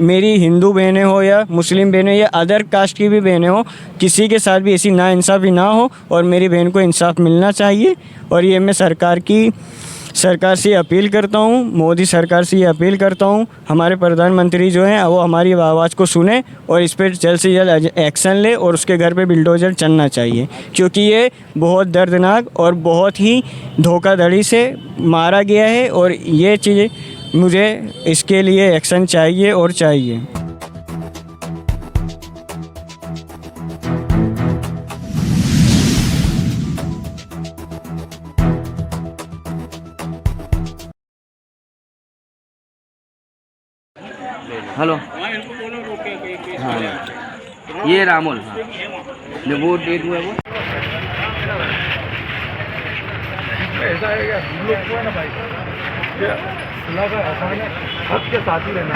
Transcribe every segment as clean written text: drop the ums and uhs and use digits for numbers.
मेरी हिंदू बहनें हो या मुस्लिम बहनें या अदर कास्ट की भी बहनें हो, किसी के साथ भी ऐसी नाइंसाफ़ी ना हो और मेरी बहन को इंसाफ मिलना चाहिए। और ये मैं सरकार से अपील करता हूँ, मोदी सरकार से ये अपील करता हूँ, हमारे प्रधानमंत्री जो हैं वो हमारी आवाज़ को सुने और इस पर जल्द से जल्द एक्शन ले और उसके घर पे बिल्डोज़र चलना चाहिए, क्योंकि ये बहुत दर्दनाक और बहुत ही धोखाधड़ी से मारा गया है। और ये चीज़ मुझे इसके लिए एक्शन चाहिए और चाहिए। हेलो। हाँ, ये रामोल। हाँ, जो वो डेट हुआ है वो ऐसा है क्या हम लोग को है ना भाई, अल्लाह का एहसान है, सबके साथ ही रहना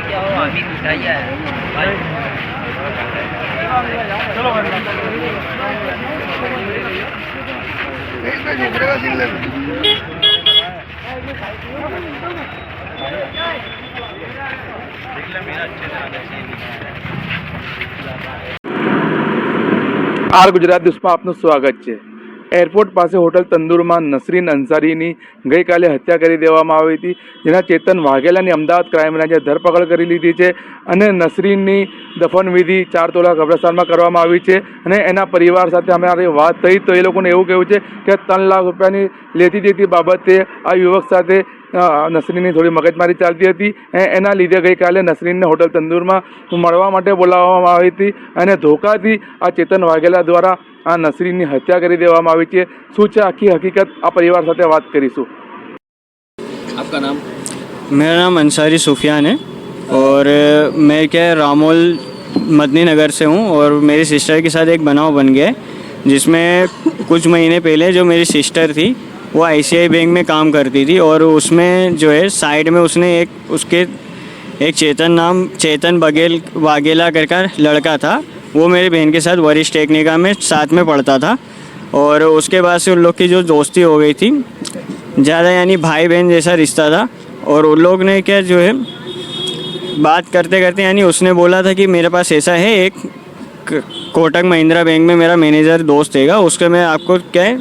क्या हो अभी मिठाइयाँ है। चलो इसमें झुकने का सीन આર ગુજરાત ન્યૂઝમાં આપનું સ્વાગત છે। એરપોર્ટ પાસે હોટલ તંદુરમાં નસરીન અંસારીની ગઈકાલે હત્યા કરી દેવામાં આવી હતી, જેના ચેતન વાઘેલાની અમદાવાદ ક્રાઇમ બ્રાન્ચે ધરપકડ કરી લીધી છે અને નસરીનની દફનવિધિ 4 તોલા કબ્રસ્તાનમાં કરવામાં આવી છે। અને એના પરિવાર સાથે અમારી વાત થઈ તો એ લોકોને એવું કહેવું છે કે 3 લાખ રૂપિયાની લેતી દેતી બાબતે આ યુવક સાથે નસરીનની થોડી મગજમારી ચાલતી હતી। એના લીધે ગઈકાલે નસરીનને હોટલ તંદુરમાં મળવા માટે બોલાવવામાં આવી હતી અને ધોકાથી આ ચેતન વાઘેલા દ્વારા આ નસરીનની હત્યા કરી દેવામાં આવી છે। શું છે આખી હકીકત આ પરિવાર સાથે વાત કરીશું। आपका नाम? मेरा नाम अंसारी सुफियान है और मैं क्या रामोल मदनी नगर से हूँ। और मेरी सिस्टर के साथ एक बनाव बन गया है, जिसमें कुछ महीने पहले जो मेरी सिस्टर थी वो आईसीआई बैंक में काम करती थी और उसमें जो है साइड में उसने एक चेतन वाघेला करके लड़का था, वो मेरी बहन के साथ वरिष्ठ टेक्निका में साथ में पढ़ता था। और उसके बाद से उन लोग की जो दोस्ती हो गई थी ज़्यादा, यानी भाई बहन जैसा रिश्ता था। और उन लोग ने क्या जो है बात करते करते, यानी उसने बोला था कि मेरे पास ऐसा है, एक कोटक महिंद्रा बैंक में मेरा मैनेजर दोस्त हैगा, उसके मैं आपको क्या है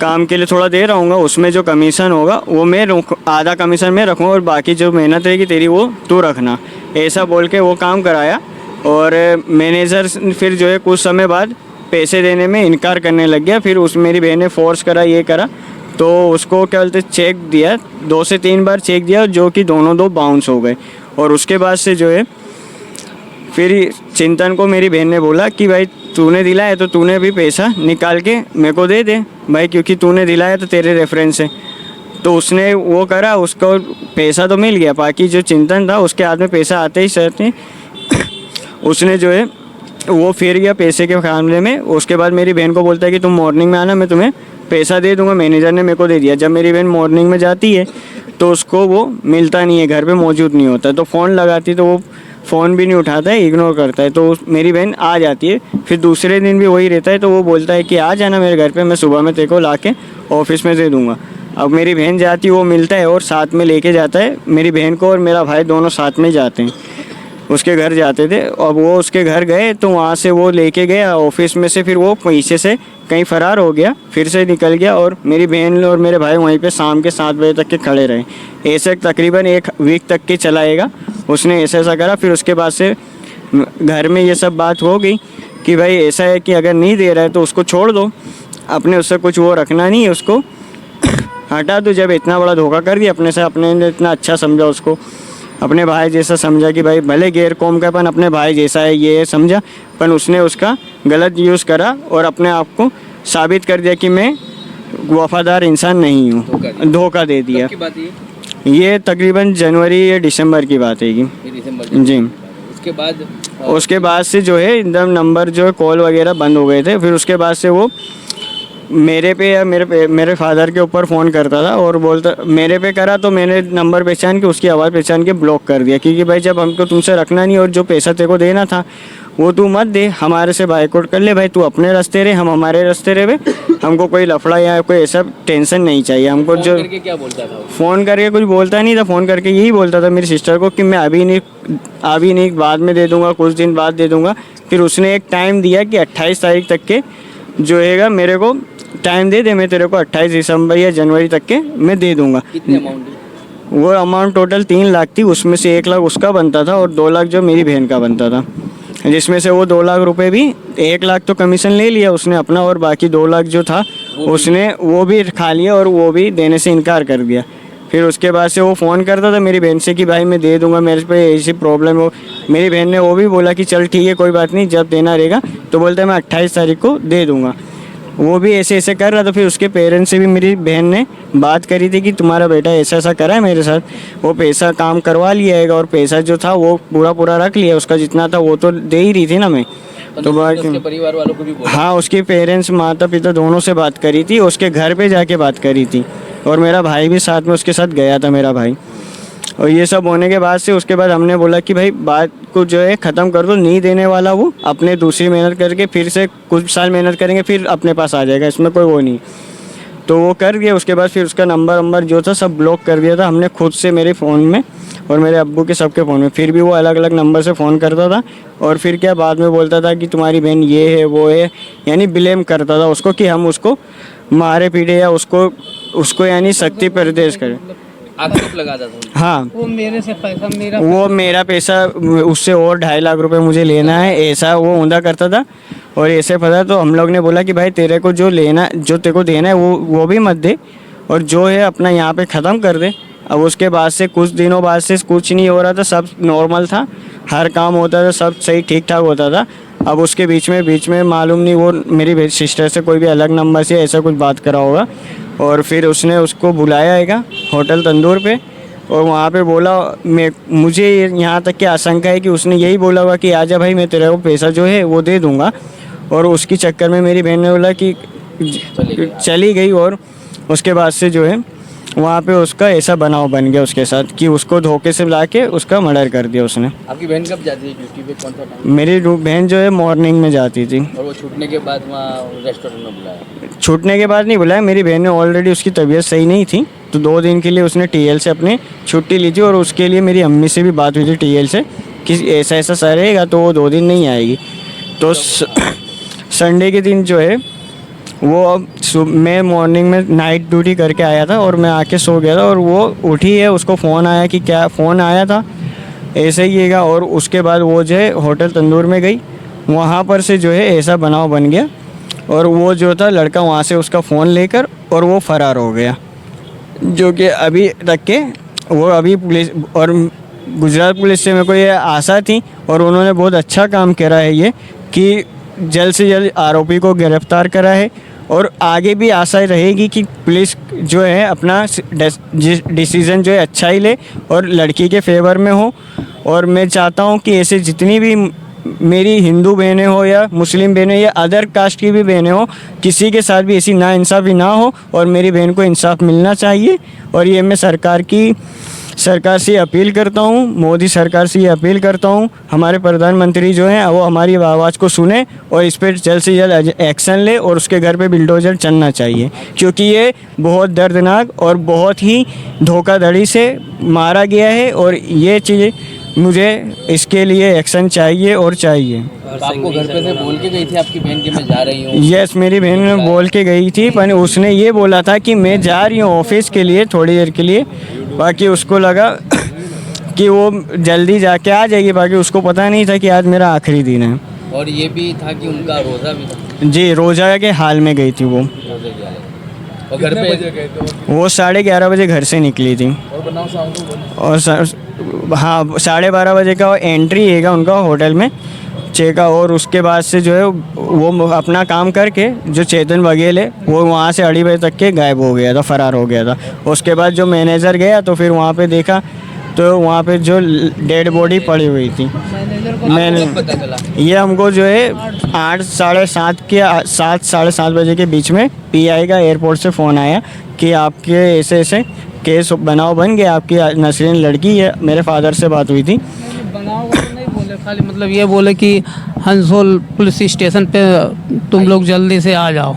काम के लिए थोड़ा दे रहा हूँ, उसमें जो कमीशन होगा वो मैं आधा कमीशन मैं रखूँगा और बाकी जो मेहनत रहेगी तेरी वो तू रखना, ऐसा बोल के वो काम कराया। और मैनेजर फिर जो है कुछ समय बाद पैसे देने में इनकार करने लग गया। फिर मेरी बहन ने फोर्स करा, ये करा, तो उसको क्या बोलते चेक दिया, 2 से 3 बार चेक दिया, जो कि दोनों 2 बाउंस हो गए। और उसके बाद से जो है फिर चिंतन को मेरी बहन ने बोला कि भाई तूने दिलाया तो तूने भी पैसा निकाल के मेरे को दे दे भाई, क्योंकि तूने दिलाया तो तेरे रेफरेंस है। तो उसने वो करा, उसको पैसा तो मिल गया, बाकी जो चिंतन था उसके हाथ में पैसा आते ही साथ उसने जो है वो फिर गया पैसे के मामले में। उसके बाद मेरी बहन को बोलता है कि तुम मॉर्निंग में आना, मैं तुम्हें पैसा दे दूंगा। मैनेजर ने मेरे को दे दिया। जब मेरी बहन मॉर्निंग में जाती है तो उसको वो मिलता नहीं है, घर पे मौजूद नहीं होता, तो फ़ोन लगाती तो वो फ़ोन भी नहीं उठाता है, इग्नोर करता है। तो मेरी बहन आ जाती है, फिर दूसरे दिन भी वही रहता है, तो वो बोलता है कि आ जाना मेरे घर पे, मैं सुबह में तेरे को ला के ऑफिस में दे दूँगा। अब मेरी बहन जाती है, वो मिलता है और साथ में लेके जाता है मेरी बहन को, और मेरा भाई दोनों साथ में जाते हैं, उसके घर जाते थे। अब वो उसके घर गए तो वहाँ से वो लेके गया ऑफिस में से, फिर वो पीछे से कहीं फ़रार हो गया, फिर से निकल गया। और मेरी बहन और मेरे भाई वहीं पे शाम के 7 बजे तक के खड़े रहे। ऐसे तकरीबन 1 वीक तक के चलाएगा, उसने ऐसा करा। फिर उसके बाद से घर में ये सब बात हो गई कि भाई ऐसा है कि अगर नहीं दे रहा है तो उसको छोड़ दो, अपने उससे कुछ वो रखना नहीं है, उसको हटा दो। जब इतना बड़ा धोखा कर दिया अपने से, अपने ने इतना अच्छा समझा उसको, अपने भाई जैसा समझा कि भाई भले गैर कौम का अपन अपने भाई जैसा है ये समझा, पर उसने उसका गलत यूज़ करा और अपने आप को साबित कर दिया कि मैं वफादार इंसान नहीं हूँ, धोखा दे दिया। ये तकरीबन जनवरी या दिसंबर की बात है जी। उसके बाद से जो है एकदम नंबर जो है कॉल वगैरह बंद हो गए थे। फिर उसके बाद से वो मेरे पे या मेरे फादर के ऊपर फ़ोन करता था और बोलता, मेरे पे करा तो मैंने नंबर पहचान के उसकी आवाज़ पहचान के ब्लॉक कर दिया, क्योंकि भाई जब हमको तुमसे रखना नहीं और जो पैसा तेरे को देना था वो तू मत दे, हमारे से बाइकआउट कर ले भाई, तू अपने रास्ते रहे, हम हमारे रास्ते रहे, हमको कोई लफड़ा या कोई ऐसा टेंशन नहीं चाहिए हमको। जो करके क्या बोलता था वो? फ़ोन करके कुछ बोलता नहीं था, फ़ोन करके यही बोलता था मेरी सिस्टर को कि मैं अभी नहीं बाद में दे दूँगा, कुछ दिन बाद दे दूँगा। फिर उसने एक टाइम दिया कि 28 तारीख तक के जो हैगा मेरे को टाइम दे दे, मैं तेरे को 28 दिसंबर या जनवरी तक के मैं दे दूँगा। कितने अमाउंट? वो अमाउंट टोटल 3 लाख थी, उसमें से 1 लाख उसका बनता था और 2 लाख जो मेरी बहन का बनता था, जिसमें से वो 2 लाख रुपए भी, 1 लाख तो कमीशन ले लिया उसने अपना और बाकी 2 लाख जो था उसने वो भी खा लिया और वो भी देने से इनकार कर दिया। फिर उसके बाद से वो फ़ोन करता था मेरी बहन से कि भाई मैं दे दूंगा, मेरे पे ऐसी प्रॉब्लम हो। मेरी बहन ने वो भी बोला कि चल ठीक है कोई बात नहीं, जब देना रहेगा तो बोलता है मैं 28 तारीख को दे दूंगा। वो भी ऐसे ऐसे कर रहा था। फिर उसके पेरेंट्स से भी मेरी बहन ने बात करी थी कि तुम्हारा बेटा ऐसा ऐसा करा है मेरे साथ, वो पैसा काम करवा लिया है और पैसा जो था वो पूरा रख लिया, उसका जितना था वो तो दे ही रही थी ना मैं। तो उसके परिवार वालों को भी बोला? हाँ, उसके पेरेंट्स माता पिता दोनों से बात करी थी, उसके घर पे जाके बात करी थी और मेरा भाई भी साथ में उसके साथ गया था, मेरा भाई। और ये सब होने के बाद से उसके बाद हमने बोला कि भाई बात को जो है ख़त्म कर दो, नहीं देने वाला वो अपने दूसरी मेहनत करके फिर से कुछ साल मेहनत करेंगे फिर अपने पास आ जाएगा, इसमें कोई वो नहीं। तो वो कर दिया। उसके बाद फिर उसका नंबर जो था सब ब्लॉक कर दिया था हमने खुद से, मेरे फ़ोन में और मेरे अब्बू के सबके फ़ोन में। फिर भी वो अलग अलग नंबर से फ़ोन करता था और फिर क्या बाद में बोलता था कि तुम्हारी बहन ये है वो है, यानी ब्लेम करता था उसको कि हम उसको मारे पीटे या उसको यानी सख्ती प्रदेश करें। आक्षेप लगाता था? हाँ, वो मेरा पैसा उससे और 2.5 लाख रुपए मुझे लेना है, ऐसा वो ऊँधा करता था। और ऐसे पता तो हम लोग ने बोला कि भाई तेरे को जो लेना जो तेरे को देना है वो भी मत दे और जो है अपना यहाँ पे ख़त्म कर दे। अब उसके बाद से कुछ दिनों बाद से कुछ नहीं हो रहा था, सब नॉर्मल था, हर काम होता था, सब सही ठीक ठाक होता था। अब उसके बीच में मालूम नहीं वो मेरी सिस्टर से कोई भी अलग नंबर से ऐसा कुछ बात करा होगा और फिर उसने उसको बुलाया है होटल तंदूर पे और वहाँ पे बोला मुझे यहाँ तक की आशंका है कि उसने यही बोला होगा कि आजा भाई मैं तेरे को पैसा जो है वो दे दूँगा। और उसकी चक्कर में मेरी बहन ने बोला कि चली गई और उसके बाद से जो है वहाँ पे उसका ऐसा बनाव बन गया उसके साथ कि उसको धोखे से ला के उसका मर्डर कर दिया उसने। आपकी बहन कब जाती है ड्यूटी पे, कौन सा टाइम? मेरी बहन जो है मॉर्निंग में जाती थी। और वो छूटने के बाद वहाँ रेस्टोरेंट में बुलाया? छूटने के बाद नहीं बुलाया, मेरी बहन ने ऑलरेडी उसकी तबीयत सही नहीं थी तो 2 दिन के लिए उसने टीएल से अपनी छुट्टी ली थी और उसके लिए मेरी अम्मी से भी बात हुई थी टीएल से कि ऐसा ऐसा सर रहेगा तो वो 2 दिन नहीं आएगी। तो संडे के दिन जो है वो मैं मॉर्निंग में नाइट ड्यूटी करके आया था और मैं आके सो गया था और वो उठी है, उसको फ़ोन आया कि क्या फ़ोन आया था ऐसे ही है। और उसके बाद वो जो है होटल तंदूर में गई, वहाँ पर से जो है ऐसा बनाव बन गया और वो जो था लड़का वहाँ से उसका फ़ोन लेकर और वो फ़रार हो गया, जो कि अभी तक के वो अभी पुलिस और गुजरात पुलिस से मेरे को ये आशा थी और उन्होंने बहुत अच्छा काम करा है ये कि जल्द से जल्द आरोपी को गिरफ्तार करा है और आगे भी आशा रहेगी कि पुलिस जो है अपना डिसीज़न जो है अच्छा ही ले और लड़की के फेवर में हो। और मैं चाहता हूँ कि ऐसे जितनी भी मेरी हिंदू बहनें हो या मुस्लिम बहनें या अदर कास्ट की भी बहनें हो, किसी के साथ भी ऐसी नाइंसाफ़ी ना हो और मेरी बहन को इंसाफ मिलना चाहिए। और ये मैं सरकार से अपील करता हूँ, मोदी सरकार से ये अपील करता हूँ, हमारे प्रधानमंत्री जो हैं वो हमारी आवाज़ को सुने और इस पर जल्द से जल्द एक्शन ले और उसके घर पे बिल्डोजर चलना चाहिए, क्योंकि ये बहुत दर्दनाक और बहुत ही धोखाधड़ी से मारा गया है और ये चीज़ें मुझे इसके लिए एक्शन चाहिए और चाहिए। आपको घर पे से बोल के गई थी आपकी बहन कि मैं जा रही हूँ? यस, मेरी बहन ने बोल के गई थी, पर उसने ये बोला था कि मैं जा रही हूँ ऑफिस के लिए थोड़ी देर के लिए, बाकी उसको लगा कि वो जल्दी जाके आ जाएगी, बाकी उसको पता नहीं था कि आज मेरा आखिरी दिन है। और ये भी था कि उनका रोज़ा भी था? जी, रोज़ा के हाल में गई थी वो। और घर पे वो 11:30 बजे घर से निकली थी और हाँ 12:30 बजे का एंट्री हैगा उनका होटल में चेका। और उसके बाद से जो है वो अपना काम करके जो चेतन बघेल है वो वहाँ से 2:30 बजे तक के गायब हो गया था, फ़रार हो गया था। उसके बाद जो मैनेजर गया तो फिर वहाँ पे देखा तो वहाँ पे जो डेड बॉडी पड़ी हुई थी, मैंने पता चला ये हमको जो है 8 साढ़े 7 के 7 साढ़े 7 बजे के बीच में पीआई का एयरपोर्ट से फ़ोन आया कि आपके ऐसे ऐसे केस बनाव बन गया, आपकी नसरीन लड़की है। मेरे फादर से बात हुई थी। बनाओ तो नहीं बोले, खाली मतलब ये बोले कि हंसोल पुलिस स्टेशन पे तुम लोग जल्दी से आ जाओ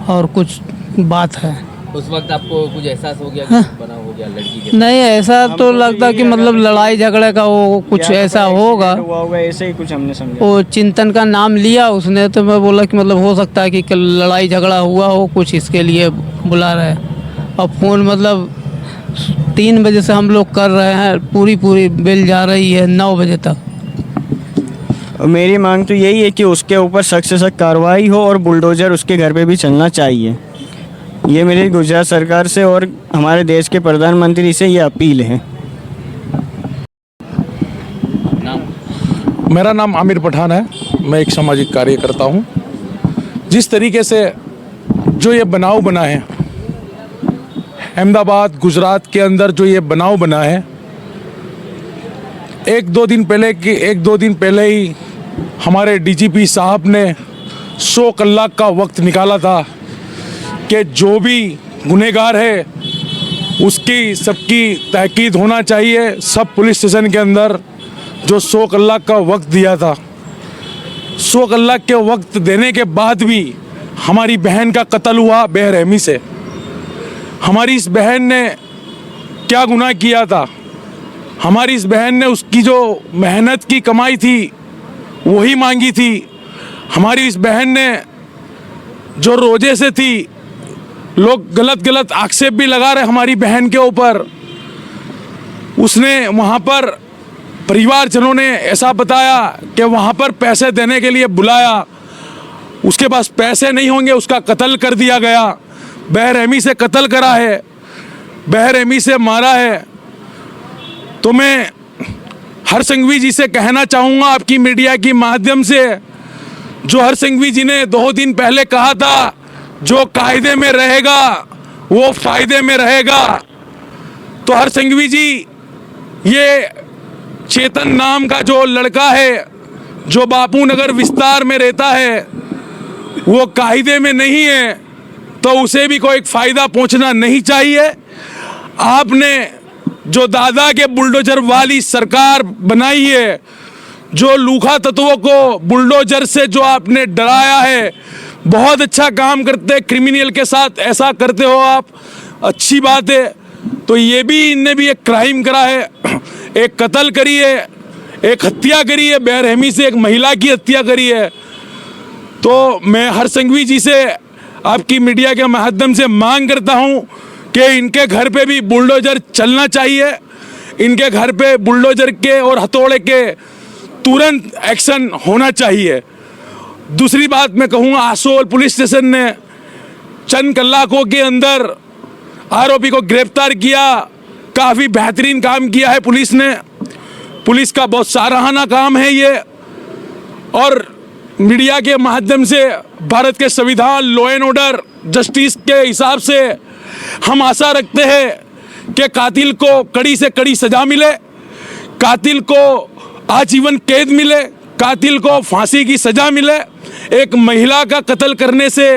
और कुछ बात है। उस वक्त आपको कुछ एहसास हो गया कि बना हो गया लड़की के नहीं ऐसा तो लगता कि मतलब लड़ाई झगड़े का वो कुछ ऐसा होगा, हुआ होगा, ऐसे ही कुछ हमने समझा। वो चिंतन का नाम लिया उसने, तो मैं बोला कि मतलब हो सकता है कि लड़ाई झगड़ा हुआ हो, कुछ इसके लिए बुला रहे हैं। और फ़ोन मतलब 3 बजे से हम लोग कर रहे हैं, पूरी बिल जा रही है 9 बजे तक। मेरी मांग तो यही है कि उसके ऊपर सख्त से सख्त कार्रवाई हो और बुलडोज़र उसके घर पे भी चलना चाहिए। ये मेरी गुजरात सरकार से और हमारे देश के प्रधानमंत्री से ये अपील है। मेरा नाम आमिर पठान है, मैं एक सामाजिक कार्यकर्ता हूँ। जिस तरीके से जो ये बनाव बना है अहमदाबाद गुजरात के अंदर, जो ये बनाव बना है, एक दो दिन पहले ही हमारे डीजीपी साहब ने 100 कलाक का वक्त निकाला था कि जो भी गुनहगार है उसकी सबकी तहकीद होना चाहिए। सब पुलिस स्टेशन के अंदर जो 100 कलाक का वक्त दिया था, 100 कलाक के वक्त देने के बाद भी हमारी बहन का कत्ल हुआ बेरहमी से। हमारी इस बहन ने क्या गुनाह किया था? हमारी इस बहन ने उसकी जो मेहनत की कमाई थी वही मांगी थी। हमारी इस बहन ने जो रोजे से थी, लोग गलत आक्षेप भी लगा रहे हमारी बहन के ऊपर, उसने वहाँ पर परिवारजनों ने ऐसा बताया कि वहाँ पर पैसे देने के लिए बुलाया, उसके पास पैसे नहीं होंगे, उसका कत्ल कर दिया गया। बेरहमी से कत्ल करा है, बेरहमी से मारा है। तो मैं हरसिंघवी जी से कहना चाहूँगा आपकी मीडिया की माध्यम से, जो हरसिंघवी जी ने 2 दिन पहले कहा था जो कायदे में रहेगा वो फायदे में रहेगा, तो हरसिंघवी जी, ये चेतन नाम का जो लड़का है जो बापू नगर विस्तार में रहता है वो कायदे में नहीं है, तो उसे भी कोई फ़ायदा पहुंचना नहीं चाहिए। आपने जो दादा के बुलडोजर वाली सरकार बनाई है, जो लूखा तत्वों को बुलडोजर से जो आपने डराया है, बहुत अच्छा काम करते, क्रिमिनल के साथ ऐसा करते हो आप, अच्छी बात है। तो ये भी इनने भी एक क्राइम करा है, एक कत्ल करी है, एक हत्या करी है, बेरहमी से एक महिला की हत्या करी है। तो मैं हरसिंघवी जी से आपकी मीडिया के माध्यम से मांग करता हूँ कि इनके घर पे भी बुलडोजर चलना चाहिए, इनके घर पे बुलडोजर के और हथौड़े के तुरंत एक्शन होना चाहिए। दूसरी बात मैं कहूँगा, आसोल पुलिस स्टेशन ने चंद कलाकों के अंदर आरोपी को गिरफ्तार किया, काफ़ी बेहतरीन काम किया है पुलिस ने, पुलिस का बहुत सराहना काम है ये। और मीडिया के माध्यम से भारत के संविधान, लॉ एंड ऑर्डर, जस्टिस के हिसाब से हम आशा रखते हैं कि कातिल को कड़ी से कड़ी सजा मिले, कातिल को आजीवन कैद मिले, कातिल को फांसी की सजा मिले। एक महिला का कत्ल करने से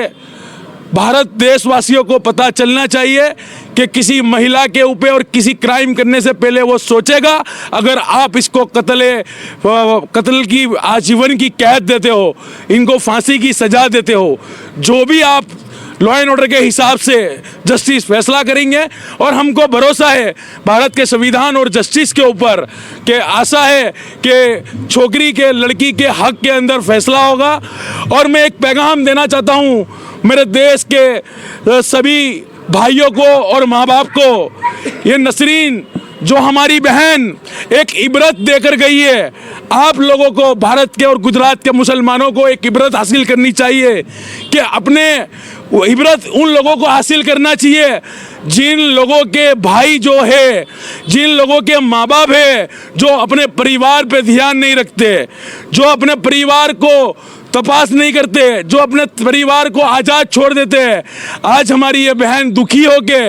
भारत देशवासियों को पता चलना चाहिए कि किसी महिला के ऊपर और किसी क्राइम करने से पहले वो सोचेगा। अगर आप इसको कत्ल की आजीवन की कैद देते हो, इनको फांसी की सजा देते हो, जो भी आप लॉ एंड ऑर्डर के हिसाब से जस्टिस फैसला करेंगे, और हमको भरोसा है भारत के संविधान और जस्टिस के ऊपर, कि आशा है कि छोकरी के, लड़की के हक के अंदर फैसला होगा। और मैं एक पैगाम देना चाहता हूँ मेरे देश के सभी भाइयों को और माँ बाप को, ये नसरीन जो हमारी बहन एक इबरत देकर गई है, आप लोगों को, भारत के और गुजरात के मुसलमानों को एक इबरत हासिल करनी चाहिए कि अपने वो इबरत उन लोगों को हासिल करना चाहिए जिन लोगों के भाई जो है, जिन लोगों के माँ बाप है जो अपने परिवार पे ध्यान नहीं रखते, जो अपने परिवार को तपास नहीं करते, जो अपने परिवार को आज़ाद छोड़ देते हैं। आज हमारी ये बहन दुखी हो के,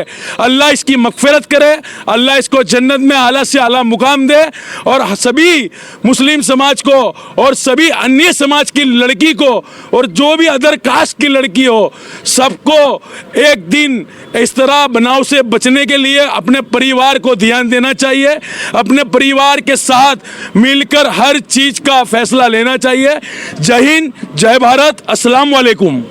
अल्लाह इसकी मगफिरत करे, अल्लाह इसको जन्नत में आला से आला मुकाम दे, और सभी मुस्लिम समाज को और सभी अन्य समाज की लड़की को और जो भी अदर कास्ट की लड़की हो, सबको एक दिन इस तरह बनाव से बचने के लिए अपने परिवार को ध्यान देना चाहिए, अपने परिवार के साथ मिलकर हर चीज़ का फैसला लेना चाहिए। जय हिंद, जय भारत, अस्सलाम वालेकुम।